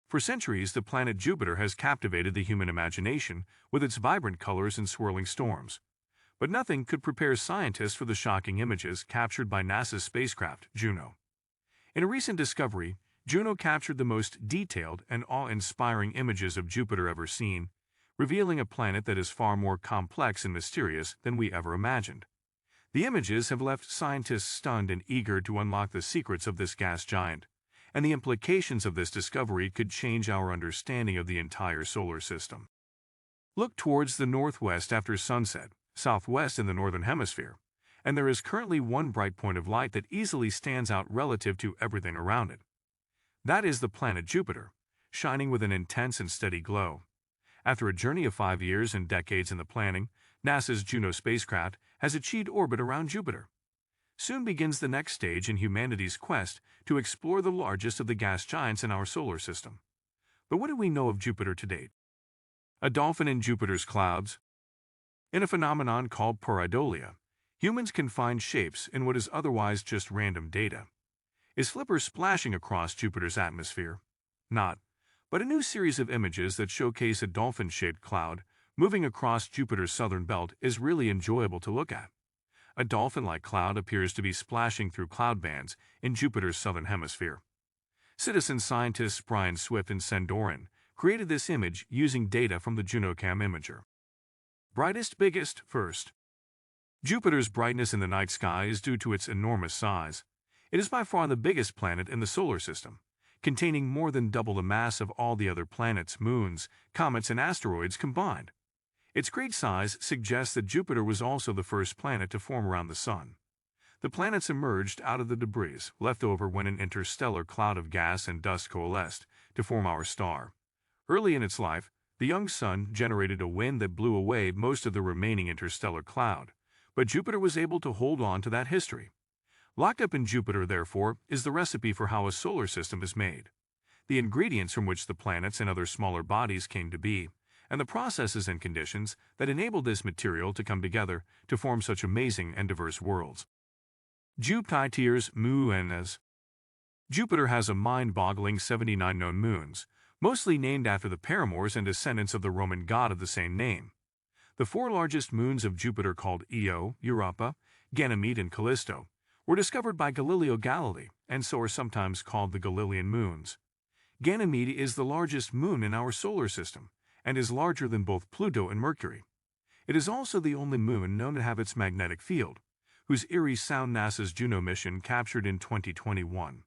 For centuries, the planet Jupiter has captivated the human imagination with its vibrant colors and swirling storms. But nothing could prepare scientists for the shocking images captured by NASA's spacecraft, Juno. In a recent discovery, Juno captured the most detailed and awe-inspiring images of Jupiter ever seen, revealing a planet that is far more complex and mysterious than we ever imagined. The images have left scientists stunned and eager to unlock the secrets of this gas giant, and the implications of this discovery could change our understanding of the entire solar system. Look towards the northwest after sunset, southwest in the northern hemisphere, and there is currently one bright point of light that easily stands out relative to everything around it. That is the planet Jupiter, shining with an intense and steady glow. After a journey of 5 years and decades in the planning, NASA's Juno spacecraft has achieved orbit around Jupiter. Soon begins the next stage in humanity's quest to explore the largest of the gas giants in our solar system. But what do we know of Jupiter to date? A dolphin in Jupiter's clouds? In a phenomenon called pareidolia, humans can find shapes in what is otherwise just random data. Is Flipper splashing across Jupiter's atmosphere? Not, but a new series of images that showcase a dolphin-shaped cloud moving across Jupiter's southern belt is really enjoyable to look at. A dolphin-like cloud appears to be splashing through cloud bands in Jupiter's southern hemisphere. Citizen scientists Brian Swift and Sendoran created this image using data from the JunoCam imager. Brightest, biggest, first. Jupiter's brightness in the night sky is due to its enormous size. It is by far the biggest planet in the solar system, containing more than double the mass of all the other planets, moons, comets, and asteroids combined. Its great size suggests that Jupiter was also the first planet to form around the Sun. The planets emerged out of the debris left over when an interstellar cloud of gas and dust coalesced to form our star. Early in its life, the young Sun generated a wind that blew away most of the remaining interstellar cloud, but Jupiter was able to hold on to that history. Locked up in Jupiter, therefore, is the recipe for how a solar system is made, the ingredients from which the planets and other smaller bodies came to be, and the processes and conditions that enabled this material to come together to form such amazing and diverse worlds. Jupiter's moons. Jupiter has a mind-boggling 79 known moons, mostly named after the paramours and descendants of the Roman god of the same name. The 4 largest moons of Jupiter, called Io, Europa, Ganymede, and Callisto, were discovered by Galileo Galilei and so are sometimes called the Galilean moons. Ganymede is the largest moon in our solar system and is larger than both Pluto and Mercury. It is also the only moon known to have its magnetic field, whose eerie sound NASA's Juno mission captured in 2021.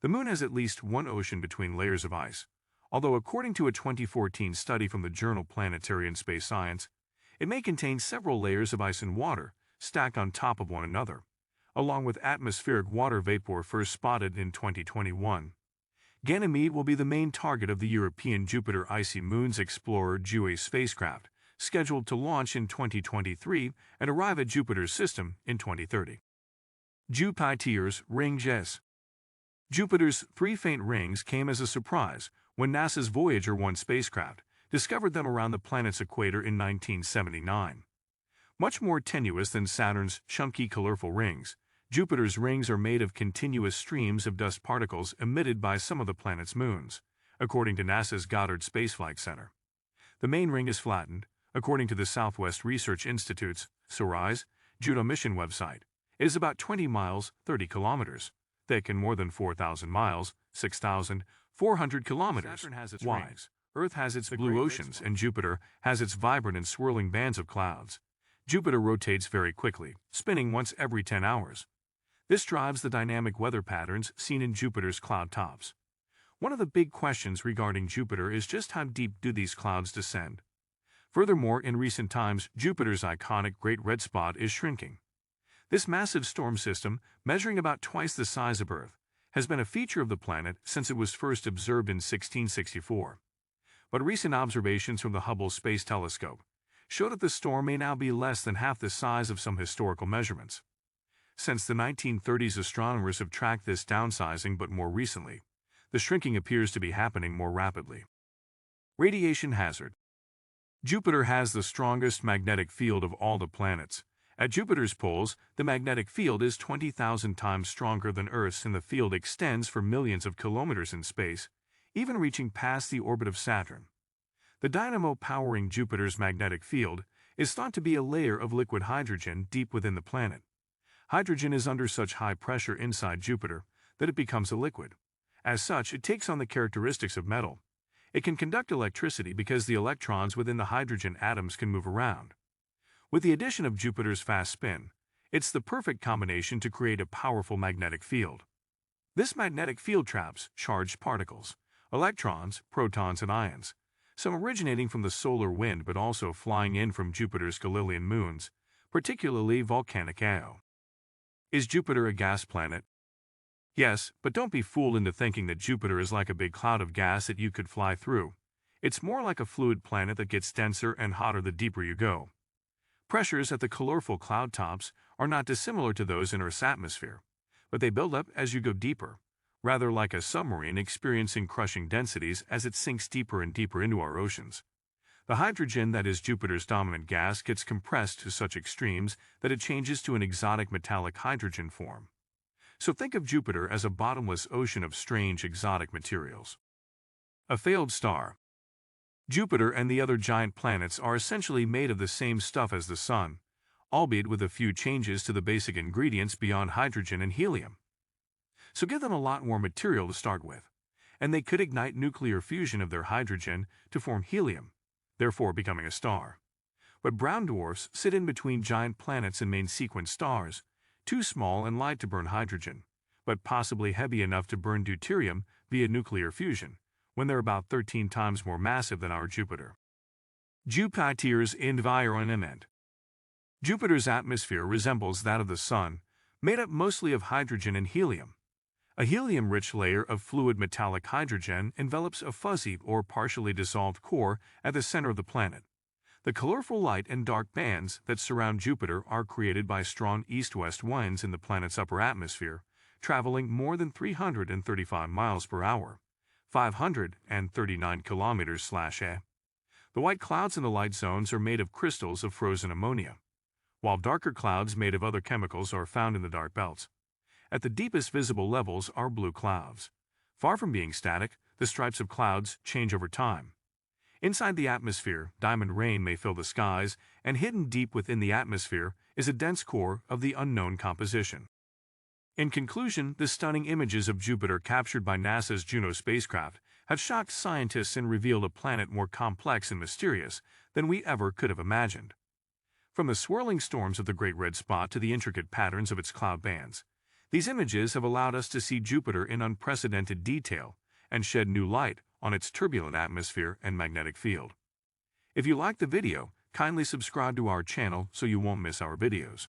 The moon has at least one ocean between layers of ice, although according to a 2014 study from the journal Planetary and Space Science, it may contain several layers of ice and water stacked on top of one another, along with atmospheric water vapor first spotted in 2021. Ganymede will be the main target of the European Jupiter Icy Moons Explorer JUICE spacecraft, scheduled to launch in 2023 and arrive at Jupiter's system in 2030. Jupiter's rings. Jupiter's 3 faint rings came as a surprise when NASA's Voyager 1 spacecraft discovered them around the planet's equator in 1979. Much more tenuous than Saturn's chunky, colorful rings, Jupiter's rings are made of continuous streams of dust particles emitted by some of the planet's moons, according to NASA's Goddard Space Flight Center. The main ring is flattened, according to the Southwest Research Institute's SORISE Juno mission website. It is about 20 miles, 30 kilometers, thick and more than 4,000 miles, 6,400 kilometers wide. Earth has its blue oceans, and Jupiter has its vibrant and swirling bands of clouds. Jupiter rotates very quickly, spinning once every 10 hours. This drives the dynamic weather patterns seen in Jupiter's cloud tops. One of the big questions regarding Jupiter is just how deep do these clouds descend? Furthermore, in recent times, Jupiter's iconic Great Red Spot is shrinking. This massive storm system, measuring about twice the size of Earth, has been a feature of the planet since it was first observed in 1664. But recent observations from the Hubble Space Telescope show that the storm may now be less than half the size of some historical measurements. Since the 1930s, astronomers have tracked this downsizing, but more recently, the shrinking appears to be happening more rapidly. Radiation hazard. Jupiter has the strongest magnetic field of all the planets. At Jupiter's poles, the magnetic field is 20,000 times stronger than Earth's, and the field extends for millions of kilometers in space, even reaching past the orbit of Saturn. The dynamo powering Jupiter's magnetic field is thought to be a layer of liquid hydrogen deep within the planet. Hydrogen is under such high pressure inside Jupiter that it becomes a liquid. As such, it takes on the characteristics of metal. It can conduct electricity because the electrons within the hydrogen atoms can move around. With the addition of Jupiter's fast spin, it's the perfect combination to create a powerful magnetic field. This magnetic field traps charged particles, electrons, protons, and ions, some originating from the solar wind but also flying in from Jupiter's Galilean moons, particularly volcanic Io. Is Jupiter a gas planet? Yes, but don't be fooled into thinking that Jupiter is like a big cloud of gas that you could fly through. It's more like a fluid planet that gets denser and hotter the deeper you go. Pressures at the colorful cloud tops are not dissimilar to those in Earth's atmosphere, but they build up as you go deeper, rather like a submarine experiencing crushing densities as it sinks deeper and deeper into our oceans. The hydrogen that is Jupiter's dominant gas gets compressed to such extremes that it changes to an exotic metallic hydrogen form. So think of Jupiter as a bottomless ocean of strange exotic materials. A failed star. Jupiter and the other giant planets are essentially made of the same stuff as the Sun, albeit with a few changes to the basic ingredients beyond hydrogen and helium. So give them a lot more material to start with, and they could ignite nuclear fusion of their hydrogen to form helium, therefore becoming a star. But brown dwarfs sit in between giant planets and main sequence stars, too small and light to burn hydrogen, but possibly heavy enough to burn deuterium via nuclear fusion, when they're about 13 times more massive than our Jupiter. Jupiter's environment. Jupiter's atmosphere resembles that of the Sun, made up mostly of hydrogen and helium. A helium-rich layer of fluid metallic hydrogen envelops a fuzzy or partially dissolved core at the center of the planet. The colorful light and dark bands that surround Jupiter are created by strong east-west winds in the planet's upper atmosphere, traveling more than 335 miles per hour, 539 kilometers/a. The white clouds in the light zones are made of crystals of frozen ammonia, while darker clouds made of other chemicals are found in the dark belts. At the deepest visible levels are blue clouds. Far from being static, the stripes of clouds change over time. Inside the atmosphere, diamond rain may fill the skies, and hidden deep within the atmosphere is a dense core of the unknown composition. In conclusion, the stunning images of Jupiter captured by NASA's Juno spacecraft have shocked scientists and revealed a planet more complex and mysterious than we ever could have imagined. From the swirling storms of the Great Red Spot to the intricate patterns of its cloud bands, these images have allowed us to see Jupiter in unprecedented detail and shed new light on its turbulent atmosphere and magnetic field. If you liked the video, kindly subscribe to our channel so you won't miss our videos.